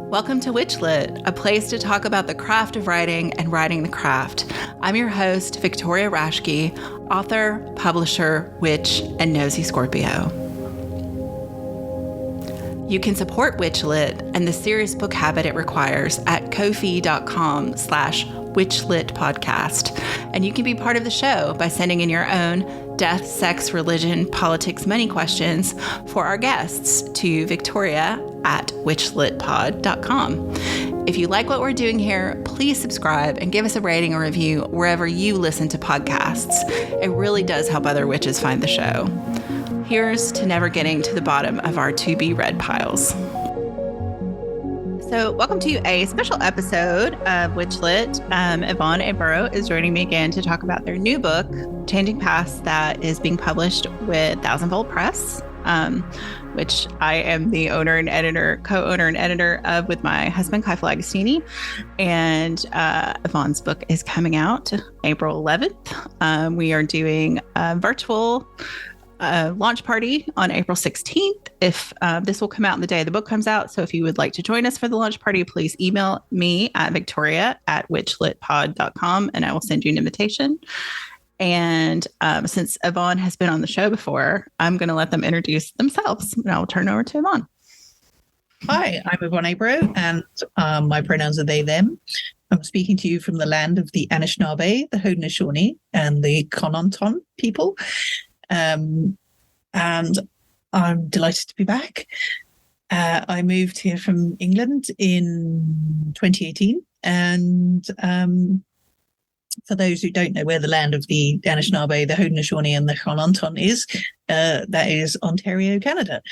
Welcome to WitchLit, a place to talk about the craft of writing and writing the craft. I'm your host, Victoria Raschke, author, publisher, witch, and nosy Scorpio. You can support WitchLit and the serious book habit it requires at ko-fi.com/WitchLitPodcast. And you can be part of the show by sending in your own death, sex, religion, politics, money questions for our guests to victoria@witchlitpod.com. If you like what we're doing here, please subscribe and give us a rating or review wherever you listen to podcasts. It really does help other witches find the show. Here's to never getting to the bottom of our to-be-read piles. So welcome to a special episode of WitchLit. Yvonne Aburrow is joining me again to talk about their new book, Changing Paths, that is being published with Thousandfold Press, which I am the owner and editor, co-owner and editor of with my husband, Kai Flagostini. And Yvonne's book is coming out April 11th. We are doing a virtual launch party on April 16th. If this will come out the day the book comes out. So if you would like to join us for the launch party, please email me at victoria@witchlitpod.com and I will send you an invitation. And since Yvonne has been on the show before, I'm going to let them introduce themselves and I'll turn over to Yvonne. Hi, I'm Yvonne Aburrow and my pronouns are they, them. I'm speaking to you from the land of the Anishinaabe, the Haudenosaunee, and the Kononton people. And I'm delighted to be back. I moved here from England in 2018. And for those who don't know where the land of the Anishinaabe, the Haudenosaunee, and the Kononton is, that is Ontario, Canada.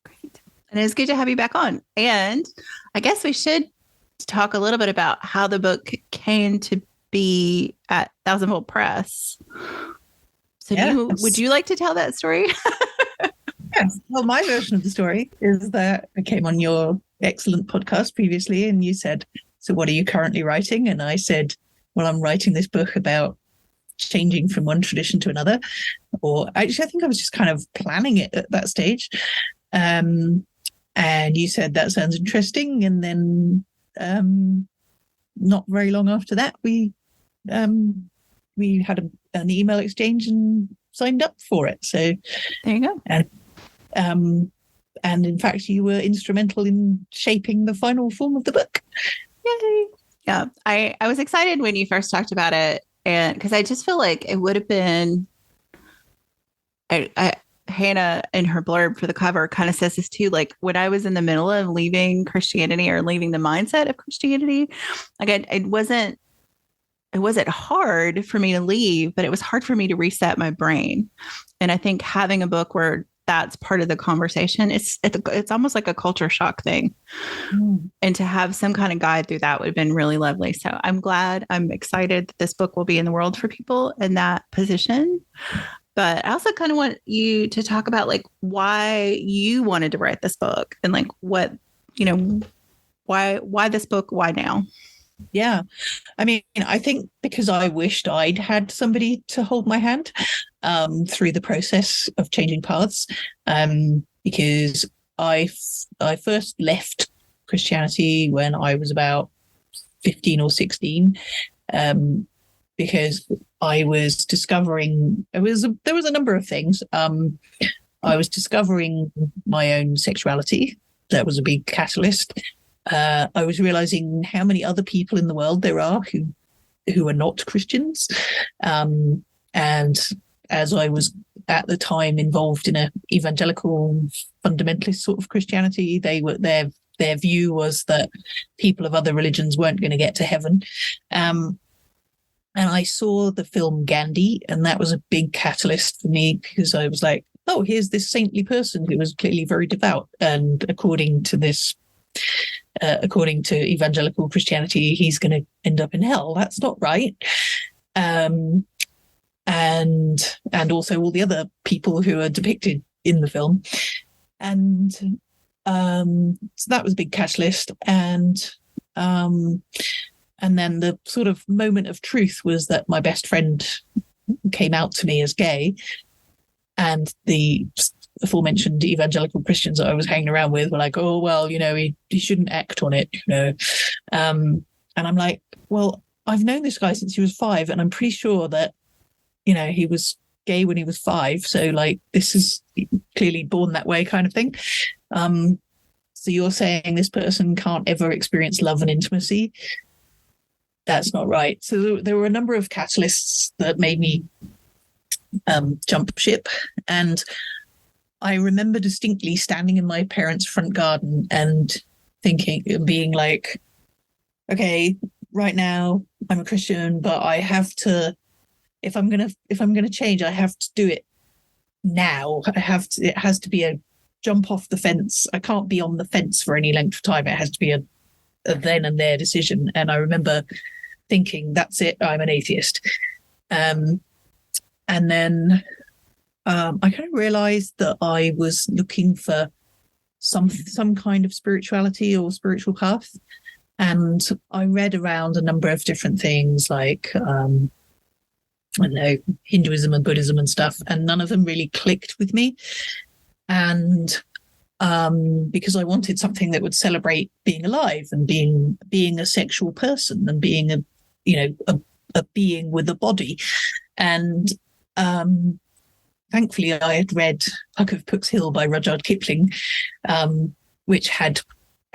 Great. And it's good to have you back on. And I guess we should talk a little bit about how the book came to be at Thousandfold Press. So yes. Would you like to tell that story? Yes. Well, my version of the story is that I came on your excellent podcast previously and you said, so what are you currently writing? And I said, well, I'm writing this book about changing from one tradition to another. Or actually, I think I was just kind of planning it at that stage. And you said, that sounds interesting. And then not very long after that, we had an email exchange and signed up for it. So there you go. And in fact, you were instrumental in shaping the final form of the book. Yay! Yeah, I was excited when you first talked about it, and because I just feel like it would have been. Hannah in her blurb for the cover kind of says this too. Like when I was in the middle of leaving Christianity or leaving the mindset of Christianity, like it wasn't hard for me to leave, but it was hard for me to reset my brain. And I think having a book where that's part of the conversation, it's almost like a culture shock thing. And to have some kind of guide through that would have been really lovely. So I'm excited that this book will be in the world for people in that position. But I also kind of want you to talk about like why you wanted to write this book and like what, why this book, why now? Yeah. I mean, I think because I wished I'd had somebody to hold my hand through the process of changing paths, because I first left Christianity when I was about 15 or 16, because I was discovering, there was a number of things. I was discovering my own sexuality. That was a big catalyst. I was realizing how many other people in the world there are who are not Christians. And as I was at the time involved in a evangelical fundamentalist sort of Christianity, their view was that people of other religions weren't going to get to heaven. And I saw the film Gandhi, and that was a big catalyst for me because I was like, oh, here's this saintly person who was clearly very devout. And according to evangelical Christianity, he's going to end up in hell. That's not right. And also all the other people who are depicted in the film. And so that was a big catalyst. And then the sort of moment of truth was that my best friend came out to me as gay. And the aforementioned evangelical Christians that I was hanging around with were like, oh, well, he shouldn't act on it, And I'm like, well, I've known this guy since he was 5, and I'm pretty sure that, he was gay when he was 5. So like, this is clearly born that way kind of thing. So you're saying this person can't ever experience love and intimacy? That's not right. So there were a number of catalysts that made me jump ship. And I remember distinctly standing in my parents' front garden and being like, okay, right now I'm a Christian, but I have to, if I'm gonna change, I have to do it now. It has to be a jump off the fence. I can't be on the fence for any length of time. It has to be a then and there decision. And I remember thinking, that's it, I'm an atheist. And then I kind of realized that I was looking for some kind of spirituality or spiritual path. And I read around a number of different things like, I don't know, Hinduism and Buddhism and stuff, and none of them really clicked with me. And because I wanted something that would celebrate being alive and being a sexual person and being a being with a body. And thankfully, I had read Puck of Pook's Hill by Rudyard Kipling, which had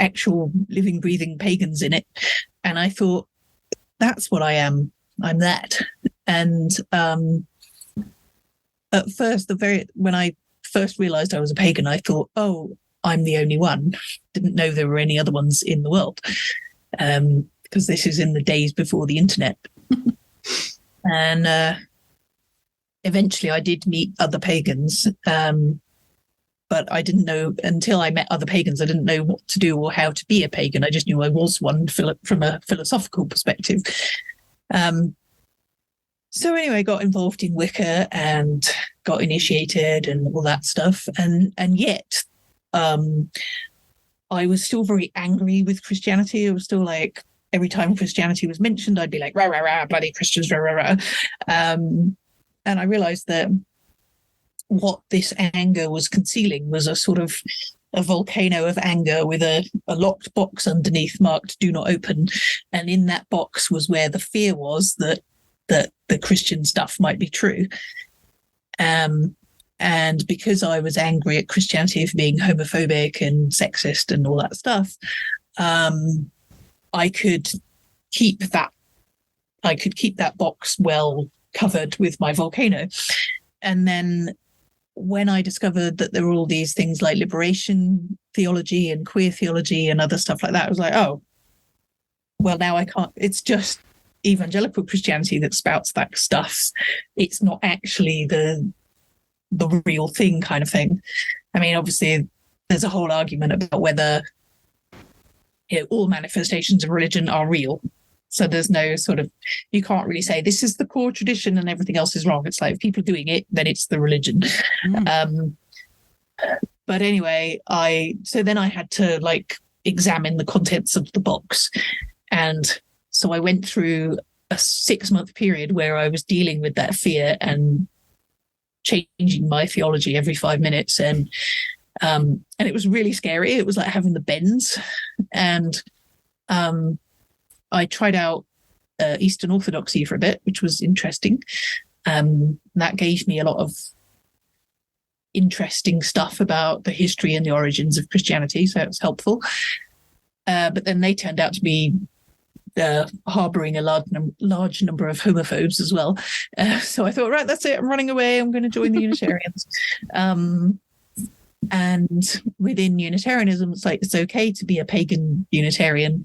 actual living, breathing pagans in it. And I thought, that's what I am. I'm that. And at first, when I first realized I was a pagan, I thought, oh, I'm the only one. Didn't know there were any other ones in the world, because this is in the days before the internet. And eventually I did meet other pagans, but I didn't know, until I met other pagans, I didn't know what to do or how to be a pagan. I just knew I was one from a philosophical perspective. So anyway, I got involved in Wicca and got initiated and all that stuff. And yet I was still very angry with Christianity. I was still like, every time Christianity was mentioned, I'd be like, rah, rah, rah, bloody Christians, rah, rah, rah. And I realized that what this anger was concealing was a sort of a volcano of anger with a locked box underneath marked "Do Not Open." And in that box was where the fear was that the Christian stuff might be true. And because I was angry at Christianity for being homophobic and sexist and all that stuff, I could keep that box well covered with my volcano. And then when I discovered that there were all these things like liberation theology and queer theology and other stuff like that, I was like, oh, well, now I can't. It's just evangelical Christianity that spouts that stuff. It's not actually the real thing, kind of thing. I mean, obviously, there's a whole argument about whether all manifestations of religion are real. So there's no sort of, you can't really say this is the core tradition and everything else is wrong. It's like, if people are doing it, then it's the religion. But anyway, so then I had to like examine the contents of the box. And so I went through a 6-month period where I was dealing with that fear and changing my theology every 5 minutes. And it was really scary. It was like having the bends. And I tried out Eastern Orthodoxy for a bit, which was interesting. That gave me a lot of interesting stuff about the history and the origins of Christianity, so it was helpful. But then they turned out to be harboring a large number of homophobes as well. So I thought, right, that's it. I'm running away. I'm going to join the Unitarians. And within Unitarianism, it's like, it's okay to be a pagan Unitarian.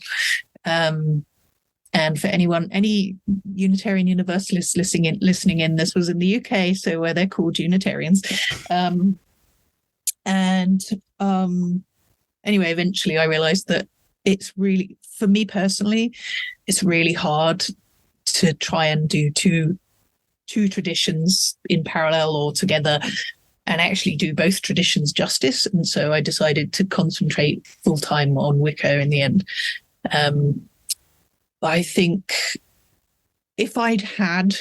And for any Unitarian Universalists listening in, this was in the UK, so where they're called Unitarians. Anyway, eventually I realized that it's really, for me personally, it's really hard to try and do two traditions in parallel or together and actually do both traditions justice. And so I decided to concentrate full time on Wicca in the end. I think if I'd had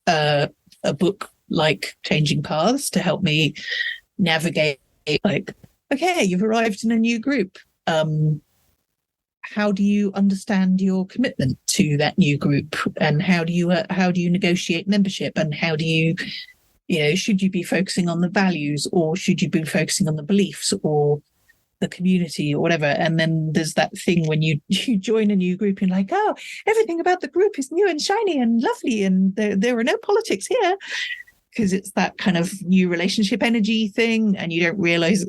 a book like Changing Paths to help me navigate, like, okay, you've arrived in a new group. How do you understand your commitment to that new group, and how do you negotiate membership, and how do you, should you be focusing on the values, or should you be focusing on the beliefs, or the community, or whatever? And then there's that thing when you join a new group, and like, oh, everything about the group is new and shiny and lovely, and there are no politics here, because it's that kind of new relationship energy thing, and you don't realize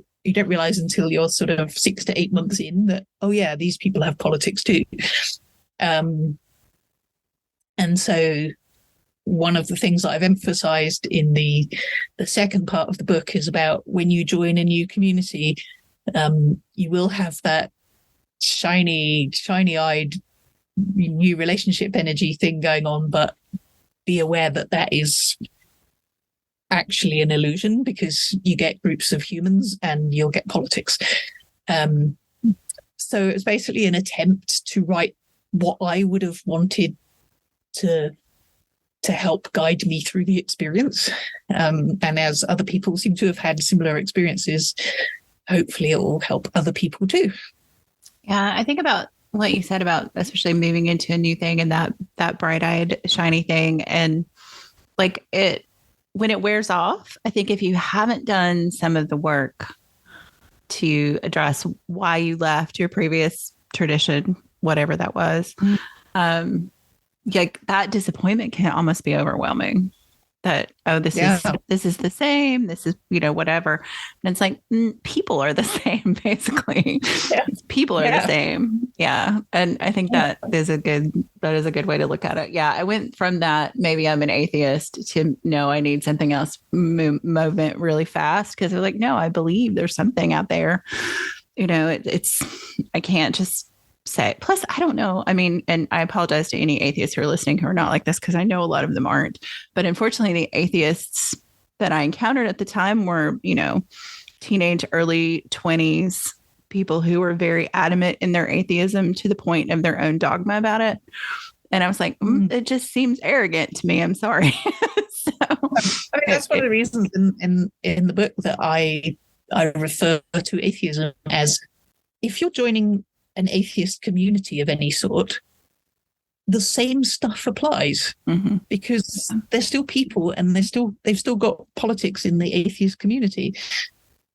until you're sort of 6 to 8 months in that, oh yeah, these people have politics too. And so one of the things that I've emphasized in the second part of the book is about when you join a new community, you will have that shiny-eyed new relationship energy thing going on, but be aware that is actually an illusion, because you get groups of humans and you'll get politics. So it's basically an attempt to write what I would have wanted to help guide me through the experience. And as other people seem to have had similar experiences, hopefully it will help other people too. Yeah, I think about what you said about especially moving into a new thing and that bright-eyed, shiny thing. And like when it wears off, I think if you haven't done some of the work to address why you left your previous tradition, whatever that was, like that disappointment can almost be overwhelming. That, oh, this is the same. This is, whatever. And it's like, people are the same, basically. Yeah. People are the same. Yeah. And I think that is a good way to look at it. Yeah. I went from that, maybe I'm an atheist, to no, I need something else movement really fast. Cause they're like, no, I believe there's something out there. I can't just say. Plus, I don't know. I mean, and I apologize to any atheists who are listening who are not like this, because I know a lot of them aren't. But unfortunately, the atheists that I encountered at the time were, teenage, early 20s people who were very adamant in their atheism to the point of their own dogma about it. And I was like, it just seems arrogant to me. I'm sorry. So, I mean, that's one of the reasons in the book that I refer to atheism as, if you're joining an atheist community of any sort, the same stuff applies, because they're still people, and they've still got politics in the atheist community.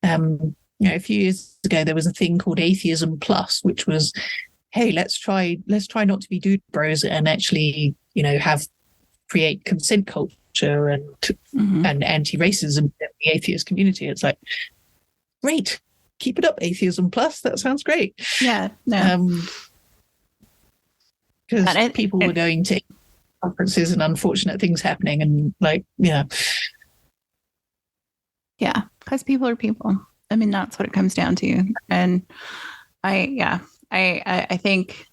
A few years ago there was a thing called Atheism Plus, which was, hey, let's try not to be dude bros and actually create consent culture and anti-racism in the atheist community. It's like, great. Keep it up, Atheism Plus. That sounds great. Yeah, no. Because people were going to conferences and unfortunate things happening, and yeah, because people are people. I mean, that's what it comes down to. And I think,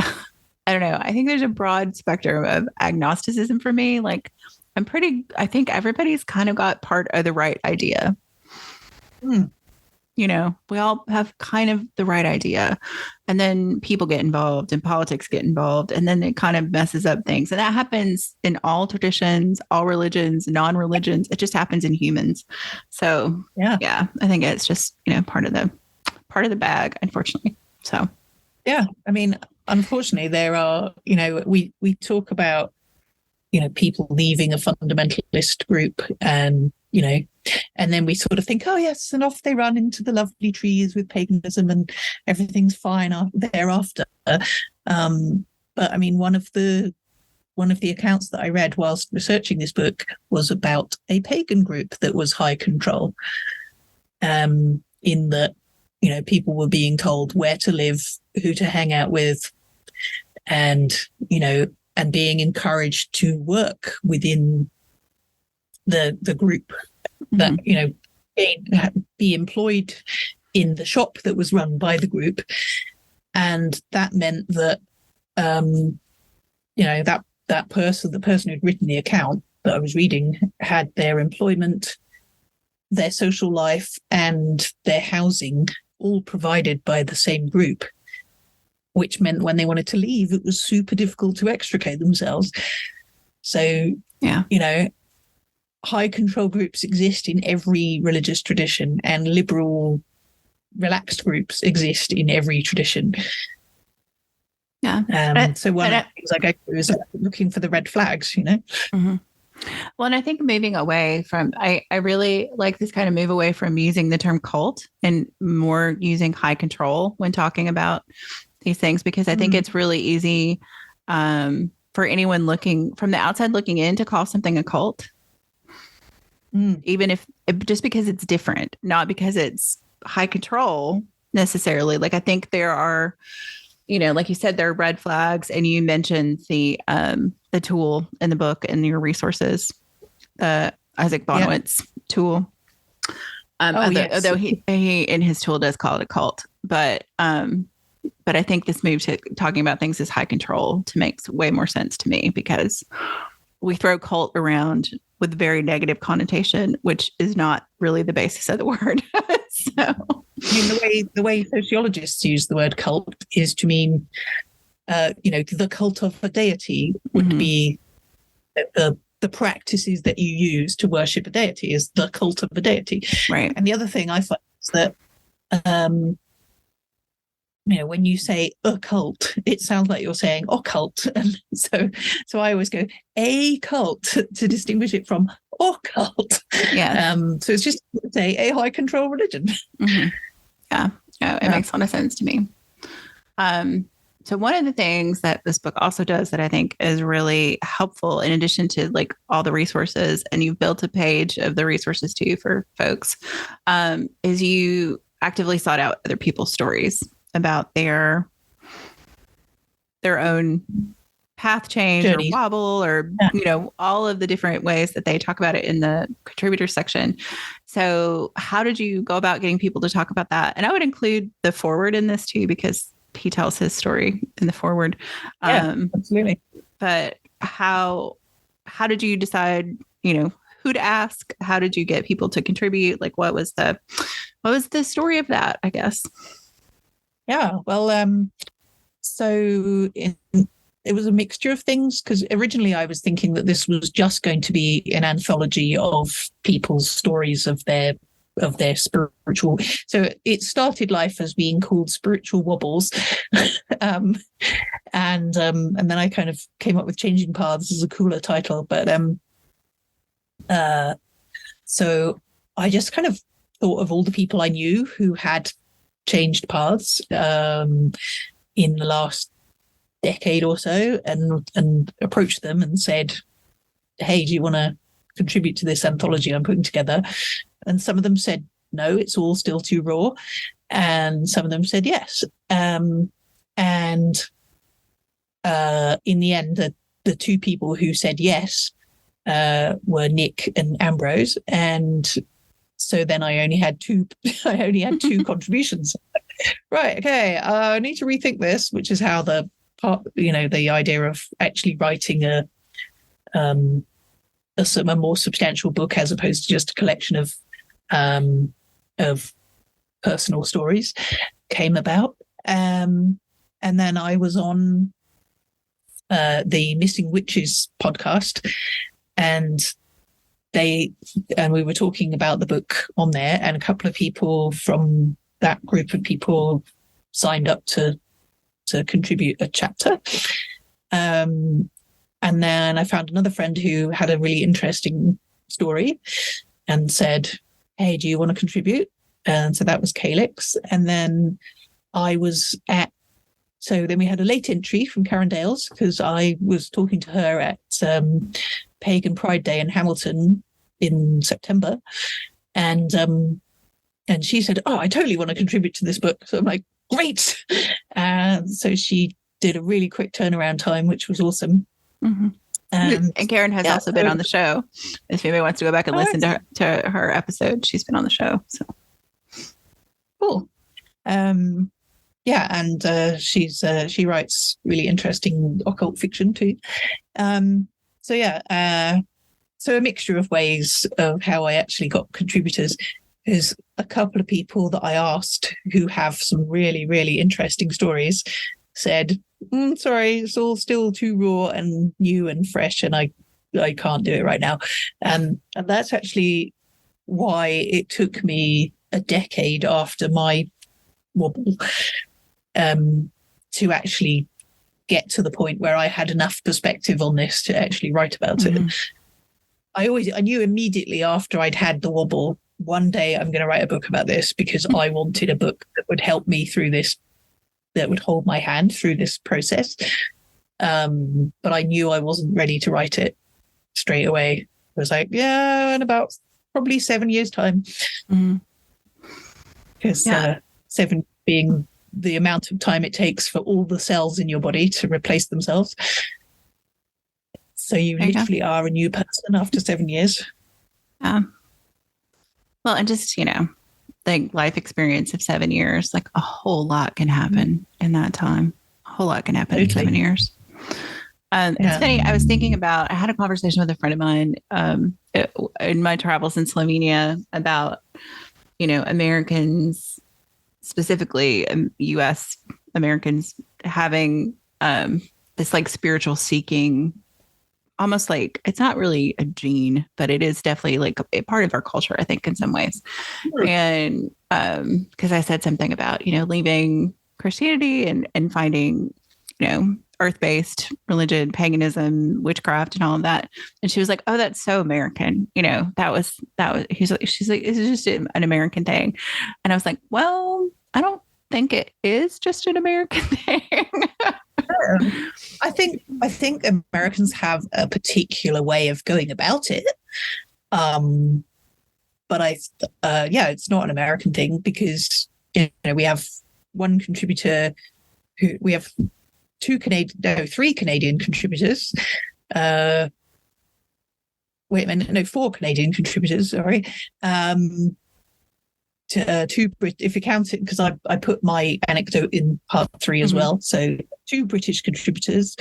I don't know. I think there's a broad spectrum of agnosticism for me. Like, I think everybody's kind of got part of the right idea. We all have kind of the right idea, and then people get involved and politics get involved, and then it kind of messes up things. And that happens in all traditions, all religions, non-religions. It just happens in humans. So yeah, I think it's just, part of the bag, unfortunately. So, yeah, I mean, unfortunately there are, we talk about, people leaving a fundamentalist group, and, and then we sort of think, oh yes, and off they run into the lovely trees with paganism and everything's fine thereafter. But I mean, one of the accounts that I read whilst researching this book was about a pagan group that was high control, in that, people were being told where to live, who to hang out with, and, and being encouraged to work within the group, that, be employed in the shop that was run by the group. And that meant that, that person, the person who'd written the account that I was reading, had their employment, their social life, and their housing all provided by the same group, which meant when they wanted to leave, it was super difficult to extricate themselves. So, high control groups exist in every religious tradition, and liberal, relaxed groups exist in every tradition. Yeah. So one of the things I go through is looking for the red flags, you know? Mm-hmm. Well, and I think moving away from, I really like this kind of move away from using the term cult and more using high control when talking about these things, because I think it's really easy for anyone looking from the outside looking in to call something a cult. Even if just because it's different, not because it's high control necessarily. Like I think there are, you know, like you said, there are red flags, and you mentioned the tool in the book and your resources, the Isaac Bonowitz tool. Although he in his tool does call it a cult, but I think this move to talking about things as high control to makes way more sense to me, because we throw cult around with very negative connotation, which is not really the basis of the word. So, I mean, the way sociologists use the word cult is to mean, the cult of a deity would be the practices that you use to worship a deity is the cult of a deity. Right. And the other thing I find is that, when you say occult, it sounds like you're saying occult. And so I always go a cult to distinguish it from occult. Yeah. So it's just say a high control religion. Mm-hmm. Yeah. It makes a lot of sense to me. So one of the things that this book also does that I think is really helpful, in addition to like all the resources, and you've built a page of the resources too for folks, is you actively sought out other people's stories about their own path change journey, or wobble, or all of the different ways that they talk about it in the contributor section. So how did you go about getting people to talk about that? And I would include the forward in this too, because he tells his story in the forward. Absolutely. But how did you decide, who to ask? How did you get people to contribute? Like, what was the story of that, I guess? Yeah, well, it was a mixture of things, because originally I was thinking that this was just going to be an anthology of people's stories of their spiritual. So it started life as being called Spiritual Wobbles, and then I kind of came up with Changing Paths as a cooler title. But so I just kind of thought of all the people I knew who had changed paths in the last decade or so, and approached them and said, hey, do you want to contribute to this anthology I'm putting together? And some of them said no, it's all still too raw, and some of them said yes. And in the end, the two people who said yes were Nick and Ambrose, and so then I only had two contributions. Right, okay, I need to rethink this, which is how the idea of actually writing a more substantial book as opposed to just a collection of personal stories came about. And then I was on the Missing Witches podcast, and we were talking about the book on there, and a couple of people from that group of people signed up to contribute a chapter. And then I found another friend who had a really interesting story and said, hey, do you want to contribute? And so that was Calix. And then so then we had a late entry from Karen Dales, because I was talking to her at Pagan Pride Day in Hamilton in September. And she said, oh, I totally want to contribute to this book. So I'm like, great. So she did a really quick turnaround time, which was awesome. Mm-hmm. And Karen has also been on the show. If anybody wants to go back and listen to her episode, she's been on the show. So cool. And she writes really interesting occult fiction too. So a mixture of ways of how I actually got contributors. There's a couple of people that I asked who have some really, really interesting stories said, sorry, it's all still too raw and new and fresh, and I I can't do it right now. And that's actually why it took me a decade after my wobble to actually get to the point where I had enough perspective on this to actually write about it. I knew immediately after I'd had the wobble, one day I'm going to write a book about this, because I wanted a book that would help me through this, that would hold my hand through this process. But I knew I wasn't ready to write it straight away. I was like, yeah, in about probably 7 years' time. Because 7 being the amount of time it takes for all the cells in your body to replace themselves. So you literally are a new person after 7 years. Well, and just, the life experience of 7 years, like a whole lot can happen in that time. A whole lot can happen in 7 years. It's funny. I was thinking about, I had a conversation with a friend of mine in my travels in Slovenia about, Americans, specifically U.S. Americans, having this like spiritual seeking, almost like, it's not really a gene, but it is definitely like a part of our culture, I think, in some ways. Sure. And because I said something about, leaving Christianity and finding, earth-based religion, paganism, witchcraft, and all of that. And she was like, "Oh, that's so American." She's like, "It's just an American thing." And I was like, "Well, I don't think it is just an American thing." I think Americans have a particular way of going about it. But it's not an American thing, because we have one contributor we have 3 Canadian contributors. 4 Canadian contributors, sorry. If you count it, because I put my anecdote in part 3 as well. So 2 British contributors,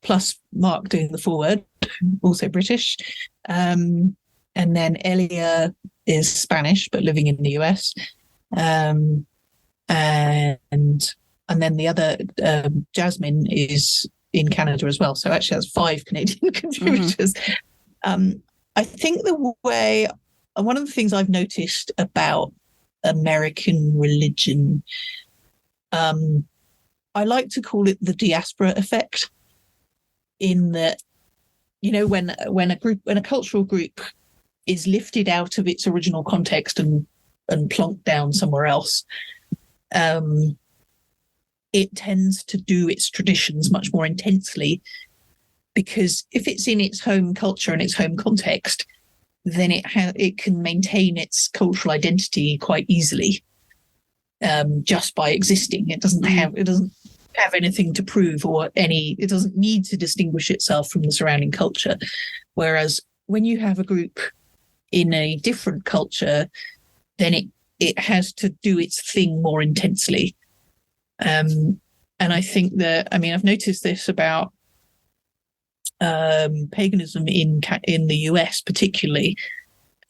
plus Mark doing the foreword, also British. And then Elia is Spanish, but living in the US. And then the other, Jasmine, is in Canada as well. So actually that's 5 Canadian contributors. I think one of the things I've noticed about American religion, I like to call it the diaspora effect, in that, when a cultural group is lifted out of its original context and plonked down somewhere else, it tends to do its traditions much more intensely, because if it's in its home culture and its home context, then it can maintain its cultural identity quite easily, just by existing. It doesn't have anything to prove, it doesn't need to distinguish itself from the surrounding culture. Whereas when you have a group in a different culture, then it has to do its thing more intensely. And I think that, I've noticed this about paganism in the US particularly,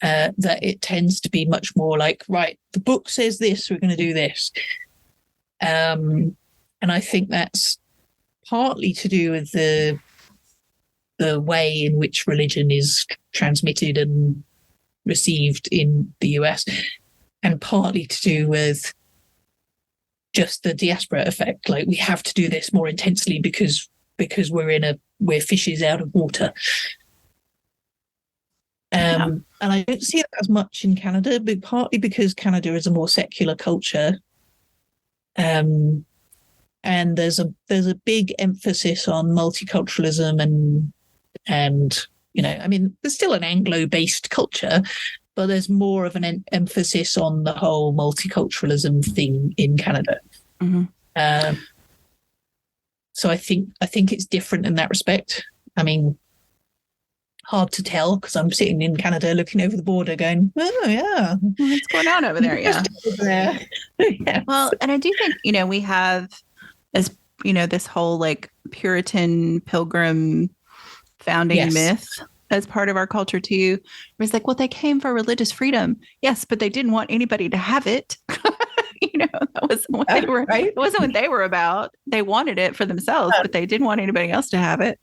that it tends to be much more like, right, the book says this, we're going to do this. And I think that's partly to do with the way in which religion is transmitted and received in the US, and partly to do with just the diaspora effect. Like, we have to do this more intensely because we're fishes out of water. And I don't see it as much in Canada, but partly because Canada is a more secular culture. And there's a big emphasis on multiculturalism and there's still an Anglo-based culture, but there's more of an emphasis on the whole multiculturalism thing in Canada. So I think it's different in that respect. Hard to tell, because I'm sitting in Canada looking over the border going, oh, yeah. What's going on over there? Yeah. Yeah. Well, and I do think, we have, as this whole like Puritan pilgrim founding myth as part of our culture too. It's like, well, they came for religious freedom. Yes, but they didn't want anybody to have it. That wasn't what they were. Right? It wasn't what they were about. They wanted it for themselves, but they didn't want anybody else to have it.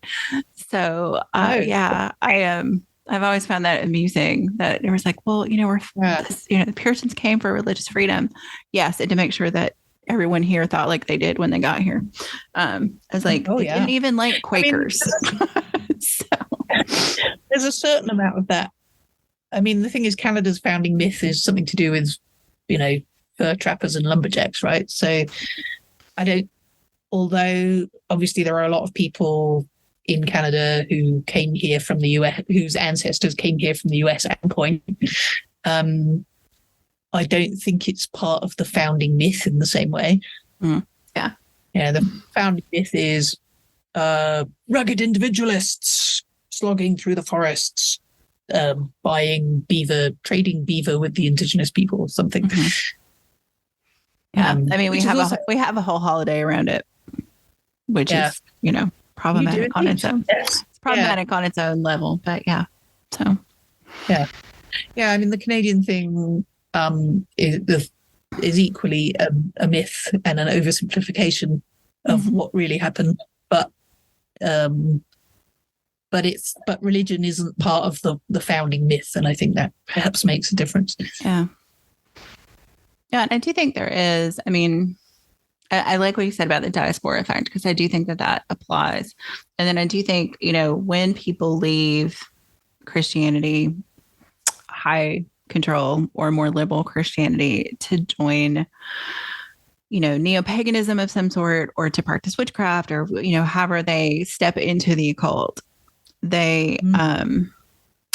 So, No. yeah, I've always found that amusing that it was like, well, the Puritans came for religious freedom, yes, and to make sure that everyone here thought like they did when they got here. I was like, they didn't even like Quakers. So. There's a certain amount of that. I mean, the thing is, Canada's founding myth is something to do with, fur trappers and lumberjacks, right? So although obviously there are a lot of people in Canada who came here from the US, whose ancestors came here from the US at one point, I don't think it's part of the founding myth in the same way. Yeah. Yeah, the founding myth is rugged individualists slogging through the forests, buying beaver, trading beaver with the indigenous people or something. Mm-hmm. Yeah, I mean, we have a whole holiday around it, which is problematic on its own. Yes. It's problematic on its own level, but yeah. So yeah. I mean, the Canadian thing is equally a myth and an oversimplification of what really happened, but religion isn't part of the founding myth, and I think that perhaps makes a difference. Yeah, and I do think there is. I mean, I like what you said about the diaspora effect, because I do think that applies. And then I do think, when people leave Christianity, high control or more liberal Christianity, to join, neo-paganism of some sort, or to practice witchcraft, or, however they step into the occult, they,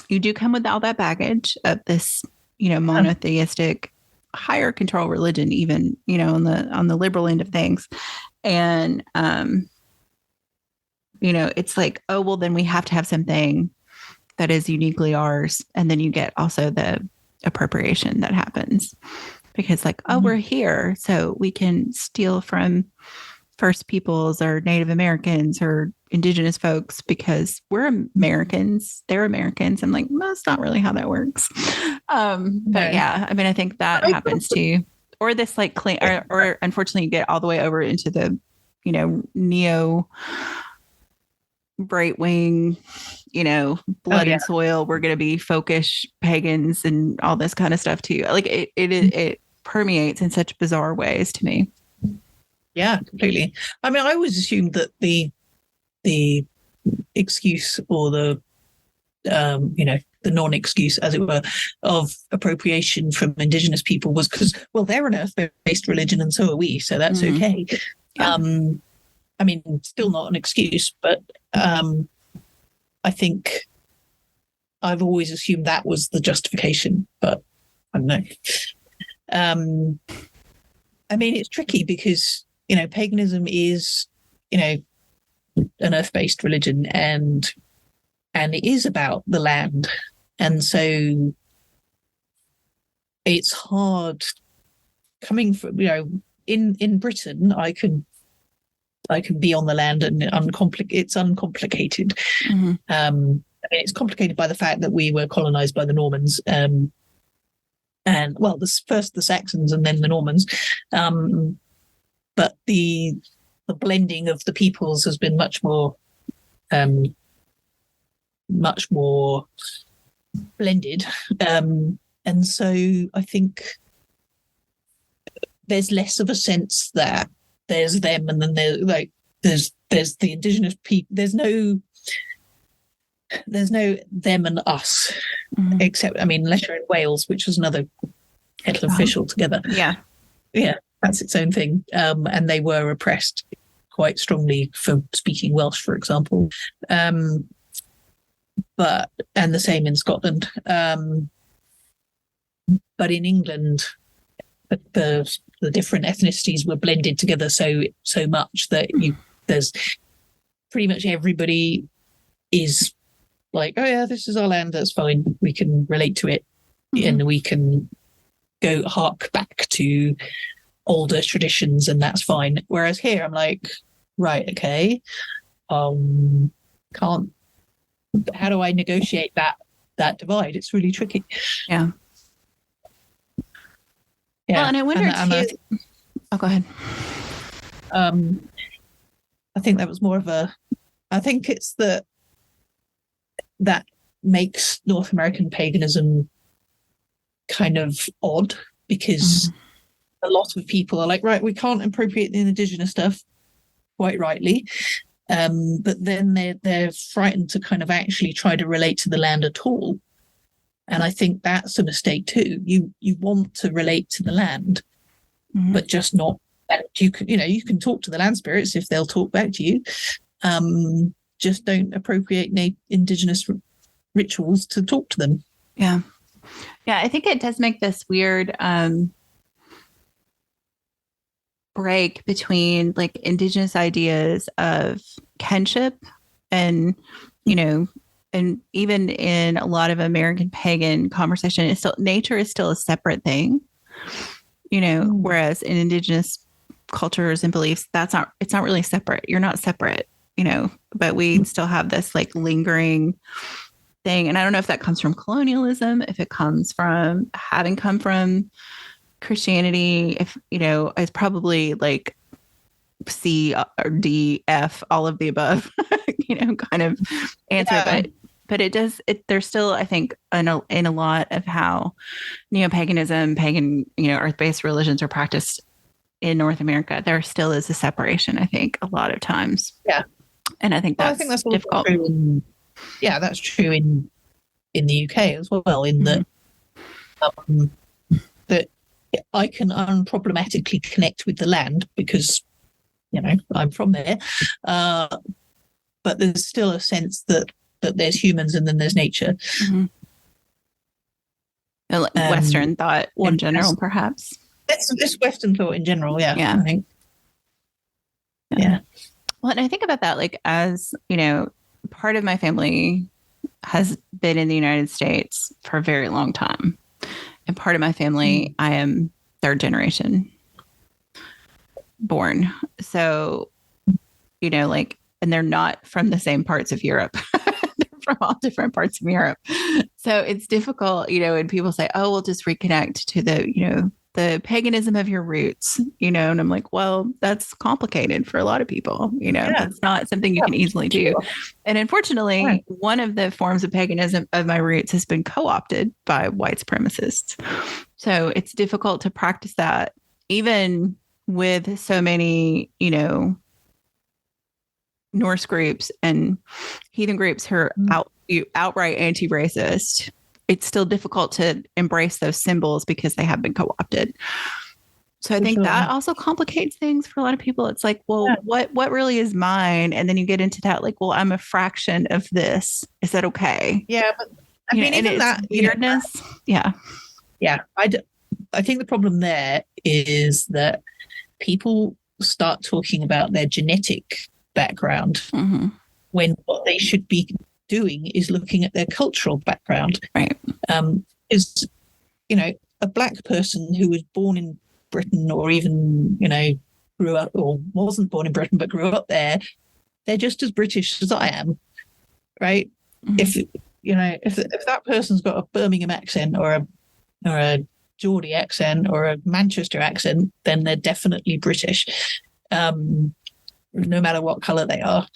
you do come with all that baggage of this, monotheistic, higher control religion, even, on the liberal end of things. And, it's like, oh, well, then we have to have something that is uniquely ours. And then you get also the appropriation that happens, because like, oh, we're here, so we can steal from First Peoples or Native Americans or indigenous folks because we're Americans, they're Americans. I'm like, well, that's not really how that works. But yeah, I mean, I think that happens too. Or this like or unfortunately you get all the way over into the, neo right wing, blood and soil. We're going to be folkish pagans and all this kind of stuff too. Like it permeates in such bizarre ways to me. Yeah, completely. I mean, I always assumed that the excuse, or the non-excuse, as it were, of appropriation from indigenous people was because, well, they're an earth-based religion and so are we, so that's okay. Yeah. I mean, still not an excuse, but I think I've always assumed that was the justification, but I don't know. I mean, it's tricky because, paganism is, an earth-based religion, and it is about the land. And so it's hard coming from, in Britain, I can be on the land and it's uncomplicated. Mm-hmm. I mean, it's complicated by the fact that we were colonized by the Normans, and well, first the Saxons and then the Normans. But the blending of the peoples has been much more blended. And so I think there's less of a sense that there's them and then there's the indigenous people. There's no them and us, except, I mean, unless you're in Wales, which was another kettle of fish altogether. Yeah, that's its own thing. And they were oppressed quite strongly for speaking Welsh, for example. And the same in Scotland. But in England, the different ethnicities were blended together so much that there's pretty much everybody is like, oh yeah, this is our land, that's fine, we can relate to it, and we can go hark back to older traditions, and that's fine. Whereas here I'm like, right, okay, how do I negotiate that divide? It's really tricky. Well, and I wonder too. Oh, go ahead. I think that was more of I think it's that makes North American paganism kind of odd, because a lot of people are like, right, we can't appropriate the indigenous stuff, quite rightly. But then they're frightened to kind of actually try to relate to the land at all. And I think that's a mistake too. You want to relate to the land, but just not. You can talk to the land spirits if they'll talk back to you. Just don't appropriate indigenous rituals to talk to them. Yeah. I think it does make this weird break between like indigenous ideas of kinship and, and even in a lot of American pagan conversation, it's still, nature is still a separate thing, whereas in indigenous cultures and beliefs, it's not really separate. You're not separate, but we still have this like lingering thing. And I don't know if that comes from colonialism, if it comes from having come from Christianity, if, it's probably like C or D, F, all of the above, kind of answer. Yeah. But there's still, I think, in a lot of how paganism, pagan, earth-based religions are practiced in North America, there still is a separation, I think, a lot of times. Yeah. And I think that's difficult. True that's true in the UK as well, in that that I can unproblematically connect with the land because, I'm from there. But there's still a sense that there's humans and then there's nature. Western thought in general, perhaps. It's Western thought in general, yeah. I think. Yeah. Well, and I think about that, like, as, part of my family has been in the United States for a very long time. And part of my family, I am third generation born. So, and they're not from the same parts of Europe. They're from all different parts of Europe. So it's difficult, and people say, oh, we'll just reconnect to the paganism of your roots, and I'm like, well, that's complicated for a lot of people, that's not something you can easily do. And unfortunately, one of the forms of paganism of my roots has been co-opted by white supremacists. So it's difficult to practice that, even with so many, Norse groups and heathen groups who are outright anti-racist. It's still difficult to embrace those symbols because they have been co-opted. So I think that also complicates things for a lot of people. It's like, well, what really is mine? And then you get into that, like, well, I'm a fraction of this. Is that okay? Yeah, but I mean, even that weirdness. Yeah. I think the problem there is that people start talking about their genetic background when what they should be doing is looking at their cultural background. Right. Is, a black person who was born in Britain or even, grew up or wasn't born in Britain but grew up there, they're just as British as I am. Right. If that person's got a Birmingham accent or a Geordie accent or a Manchester accent, then they're definitely British. No matter what colour they are.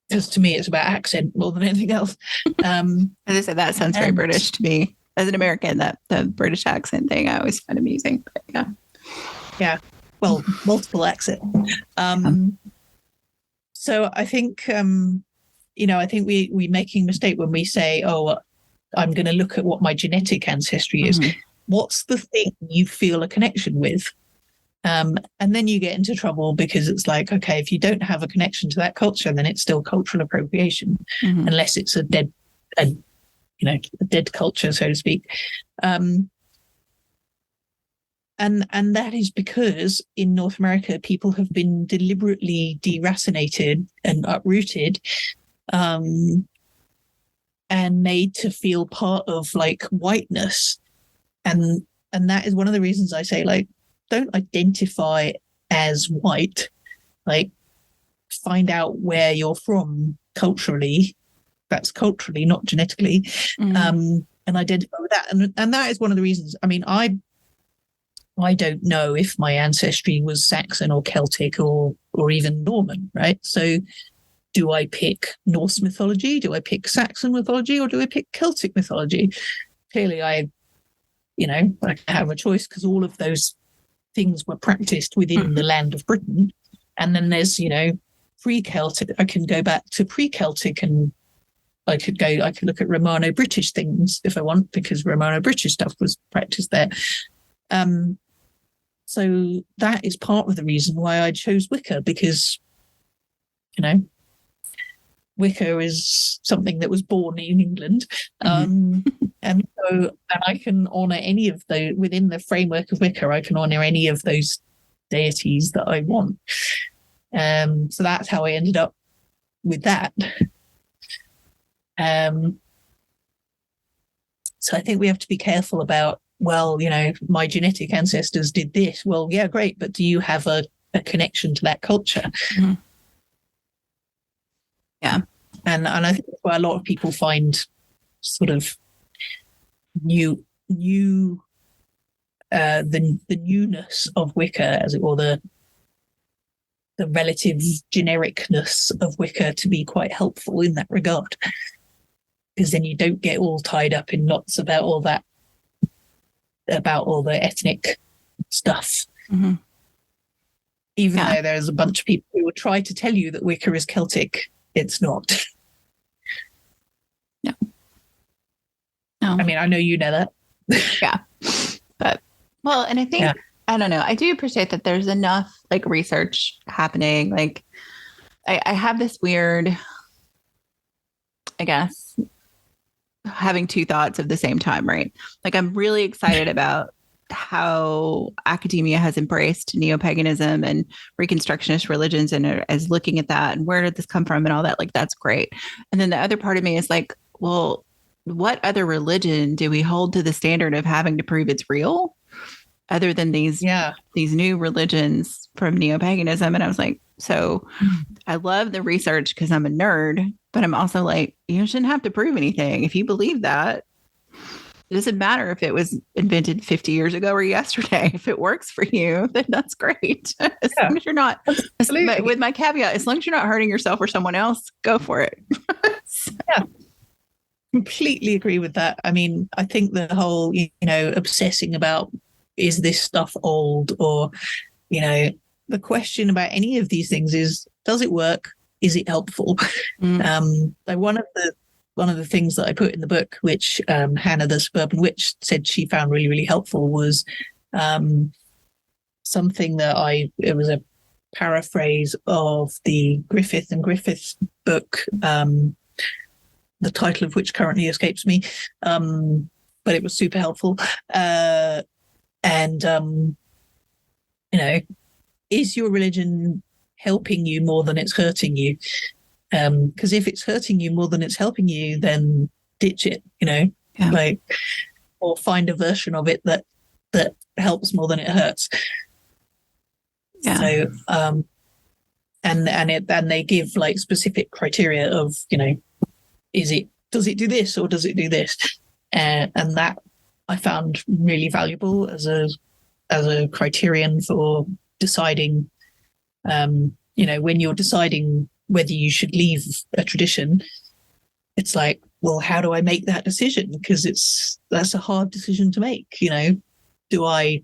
Because to me, it's about accent more than anything else. As I said, that sounds very British to me. As an American, that the British accent thing I always find amusing. But yeah. Well, multiple accent. So I think, I think we making a mistake when we say, oh, I'm going to look at what my genetic ancestry is. What's the thing you feel a connection with? And then you get into trouble because it's like, okay, if you don't have a connection to that culture, then it's still cultural appropriation, unless it's a dead culture, so to speak. And that is because in North America, people have been deliberately deracinated and uprooted, and made to feel part of like whiteness. And that is one of the reasons I say, like, don't identify as white, like find out where you're from culturally. That's culturally, not genetically. and identify with that. And that is one of the reasons. I mean, I don't know if my ancestry was Saxon or Celtic or even Norman, right? So do I pick Norse mythology? Do I pick Saxon mythology? Or do I pick Celtic mythology? Clearly, I have a choice because all of those things were practiced within the land of Britain. And then there's, pre-Celtic. I can go back to pre-Celtic, and I could look at Romano-British things if I want, because Romano-British stuff was practiced there. So that is part of the reason why I chose Wicca, because, Wicca is something that was born in England. And I can honor any of those within the framework of Wicca. I can honor any of those deities that I want. So that's how I ended up with that. So I think we have to be careful about, well, my genetic ancestors did this. Well, yeah, great. But do you have a connection to that culture? Mm-hmm. Yeah. And I think that's why a lot of people find sort of the newness of Wicca, as it were, the relative genericness of Wicca to be quite helpful in that regard. Because then you don't get all tied up in knots about all the ethnic stuff. Mm-hmm. Even though there's a bunch of people who will try to tell you that Wicca is Celtic, it's not. No. I mean, I know you know that. Yeah. But, well, and I think, I don't know, I do appreciate that there's enough research happening. I have this weird, I guess, having two thoughts at the same time, right? I'm really excited about how academia has embraced neo-paganism and Reconstructionist religions and is looking at that and where did this come from and all that. That's great. And then the other part of me is well, what other religion do we hold to the standard of having to prove it's real other than these new religions from neo-paganism? And I was so I love the research because I'm a nerd, but I'm also you shouldn't have to prove anything. If you believe that, it doesn't matter if it was invented 50 years ago or yesterday. If it works for you, then that's great. As long as you're not, with my caveat, as long as you're not hurting yourself or someone else, go for it. Yeah. Completely agree with that. I mean, I think the whole, obsessing about, is this stuff old, or, the question about any of these things is, does it work? Is it helpful? One of the things that I put in the book, which Hannah, the Suburban Witch, said she found really, really helpful, was something that it was a paraphrase of the Griffith and Griffith book, the title of which currently escapes me, but it was super helpful. Is your religion helping you more than it's hurting you? Because if it's hurting you more than it's helping you, then ditch it, or find a version of it that helps more than it hurts. Yeah. So, and they give specific criteria of, does it do this or does it do this? And that I found really valuable as a criterion for deciding, when you're deciding whether you should leave a tradition, it's well, how do I make that decision? Because that's a hard decision to make. Do I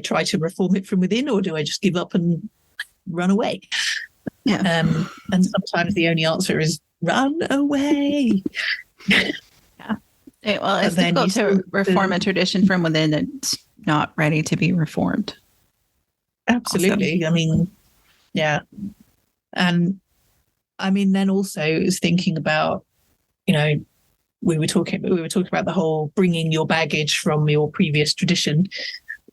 try to reform it from within, or do I just give up and run away? Yeah. And sometimes the only answer is run away. Yeah. Well, it's difficult to reform a tradition from within that's not ready to be reformed. Absolutely. Also. I mean, yeah. And I mean, then also is thinking about, we were talking about the whole bringing your baggage from your previous tradition,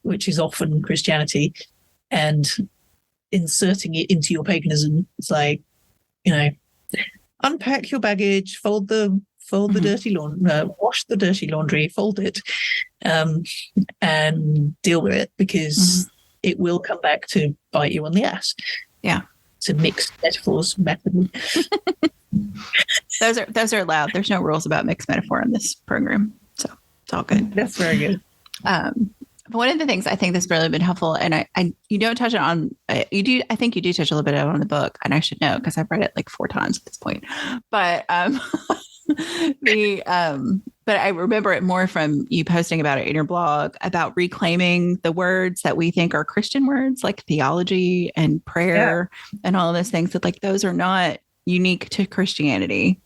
which is often Christianity, and inserting it into your paganism. It's unpack your baggage, fold the dirty laundry, wash the dirty laundry, fold it, and deal with it, because it will come back to bite you on the ass. Yeah. To mixed metaphors method. Those are allowed. There's no rules about mixed metaphor in this program. So It's all good. That's very good. One of the things I think that's really been helpful, and you don't touch it on, you do, I think you do touch a little bit on the book, and I should know because I've read it like 4 times at this point. But but I remember it more from you posting about it in your blog about reclaiming the words that we think are Christian words, like theology and prayer and all of those things, that like those are not unique to Christianity.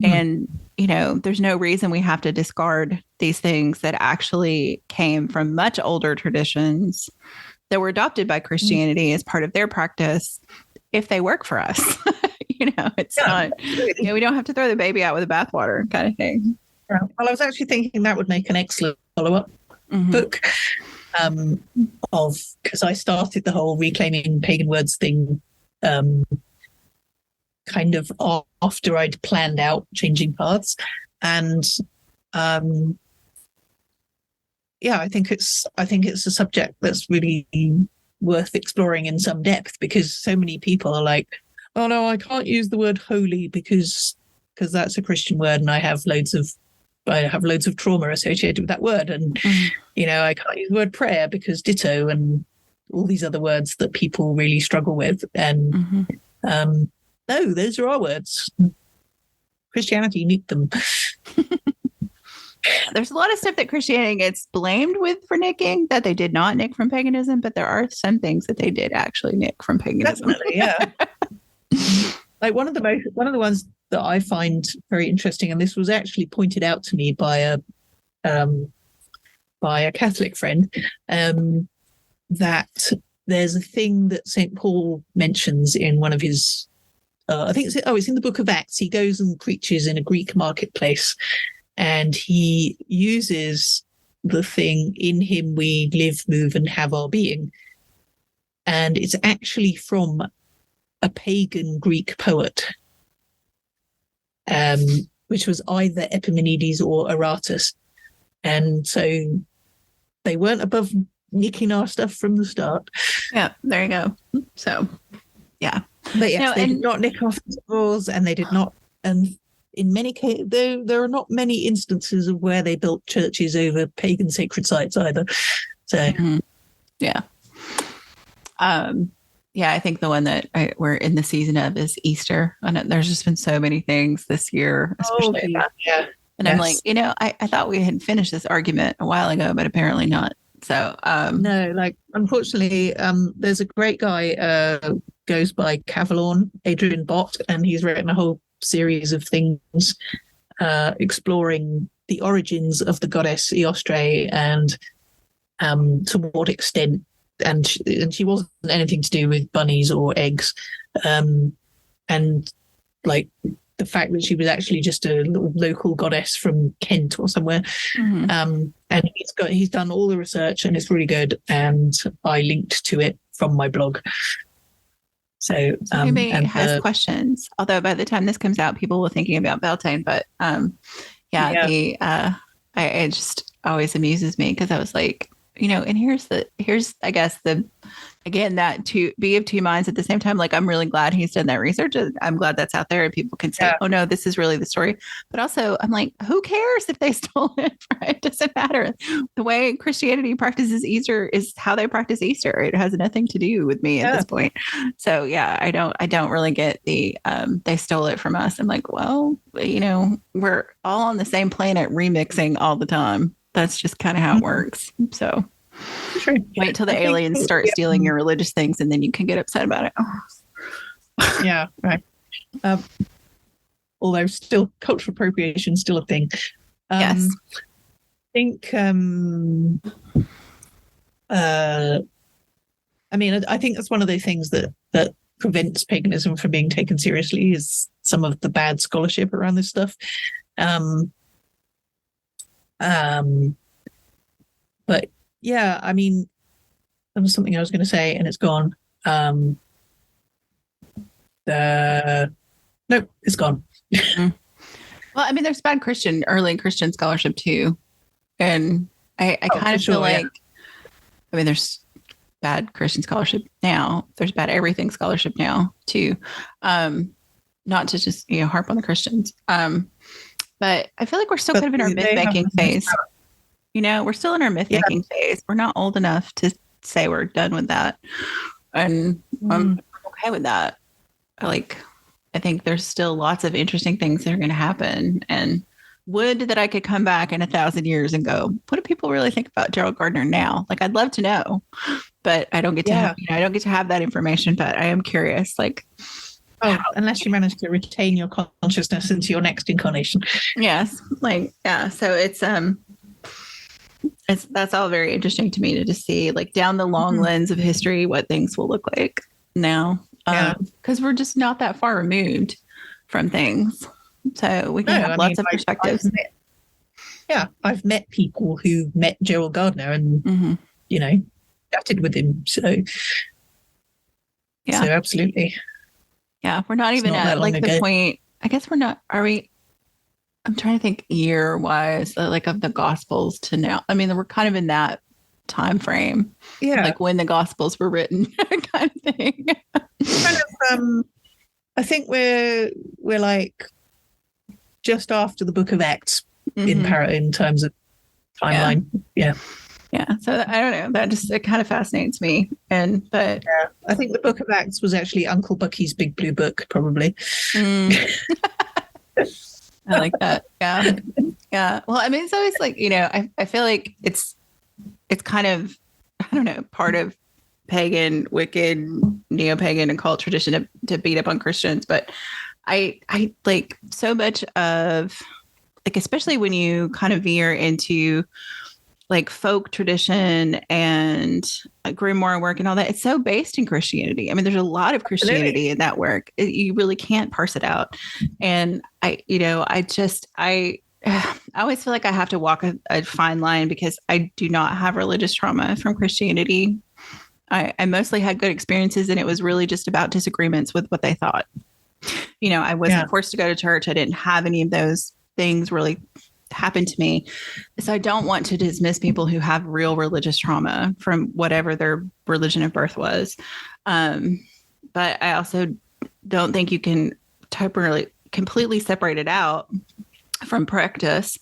And, you know, there's no reason we have to discard these things that actually came from much older traditions that were adopted by Christianity as part of their practice if they work for us. You know, it's not, you know, we don't have to throw the baby out with the bathwater kind of thing. Well, I was actually thinking that would make an excellent follow-up book because I started the whole reclaiming pagan words thing kind of after I'd planned out changing paths. And I think it's a subject that's really worth exploring in some depth, because so many people are like, oh no, I can't use the word holy because that's a Christian word and I have loads of trauma associated with that word. And you know, I can't use the word prayer because ditto, and all these other words that people really struggle with. And no, those are our words. Christianity nicked them. There's a lot of stuff that Christianity gets blamed with for nicking that they did not nick from paganism, but there are some things that they did actually nick from paganism. Definitely, yeah. Like one of the ones that I find very interesting, and this was actually pointed out to me by a Catholic friend, that there's a thing that St. Paul mentions in one of his I think it's in the book of Acts. He goes and preaches in a Greek marketplace, and he uses the thing, in him we live, move, and have our being. And it's actually from a pagan Greek poet, which was either Epimenides or Aratus. And so they weren't above nicking our stuff from the start. Yeah, there you go. So, yeah. But yes, they did not nick our festivals, and they did not. And in many cases, there are not many instances of where they built churches over pagan sacred sites either. So, yeah. Yeah, I think the one that we're in the season of is Easter. And there's just been so many things this year, especially about. Yeah. And I'm like, you know, I thought we had finished this argument a while ago, but apparently not. So no, like unfortunately, there's a great guy goes by Cavalorn, Adrian Bott, and he's written a whole series of things exploring the origins of the goddess Eostre and to what extent. And she wasn't anything to do with bunnies or eggs, and like the fact that she was actually just a little local goddess from Kent or somewhere. And he's done all the research, and it's really good. And I linked to it from my blog. So anybody has questions, although by the time this comes out, people will be thinking about Beltane. But it just always amuses me because I was like, you know, and here's I guess again, that to be of two minds at the same time. Like, I'm really glad he's done that research. I'm glad that's out there and people can say, oh no, this is really the story. But also I'm like, who cares if they stole it? Right? It doesn't matter. The way Christianity practices Easter is how they practice Easter. It has nothing to do with me at this point. So yeah, I don't really get the, they stole it from us. I'm like, well, you know, we're all on the same planet remixing all the time. That's just kind of how it works. So wait till the aliens start stealing your religious things, and then you can get upset about it. Yeah, right. Although still cultural appropriation is still a thing. Yes. I think I think that's one of the things that prevents paganism from being taken seriously is some of the bad scholarship around this stuff. But yeah, I mean, there was something I was going to say and it's gone. Nope, it's gone. Well, I mean, there's bad early Christian scholarship too. And I kind of feel like, I mean, there's bad Christian scholarship now. There's bad everything scholarship now too. Not to just, harp on the Christians. But I feel like we're still But kind of in our myth they have making the most phase. power. You know, we're still in our myth Yeah. making phase. We're not old enough to say we're done with that. And I'm okay with that. Like, I think there's still lots of interesting things that are going to happen. And would that I could come back in 1,000 years and go, what do people really think about Gerald Gardner now? Like, I'd love to know, but I don't get to have, I don't get to have that information, but I am curious. Like, unless you manage to retain your consciousness into your next incarnation. Yes. Like, yeah. So that's all very interesting to me to just see, like, down the long lens of history, what things will look like now. Because we're just not that far removed from things. So we can have lots of perspectives. I've met people who met Gerald Gardner and, you know, chatted with him. So, so absolutely. Yeah, we're not even at like the point. I guess we're not. Are we? I'm trying to think year wise, like of the Gospels to now. I mean, we're kind of in that time frame. Yeah, like when the Gospels were written, kind of thing. Kind of. I think we're like just after the Book of Acts in terms of timeline. Yeah. So I don't know. That just it kind of fascinates me. But I think the Book of Acts was actually Uncle Bucky's Big Blue Book, probably. I like that. Yeah. Well, I mean, it's always like, you know, I feel like it's kind of, I don't know, part of pagan, wicked, neo-pagan occult tradition to beat up on Christians. But I like so much of, like, especially when you kind of veer into like folk tradition and grimoire work and all that, it's so based in Christianity. I mean, there's a lot of Christianity in that work. You really can't parse it out. And I always feel like I have to walk a fine line because I do not have religious trauma from Christianity. I mostly had good experiences, and it was really just about disagreements with what they thought. You know, I wasn't forced to go to church. I didn't have any of those things really happen to me. So I don't want to dismiss people who have real religious trauma from whatever their religion of birth was. But I also don't think you can completely separate it out from practice.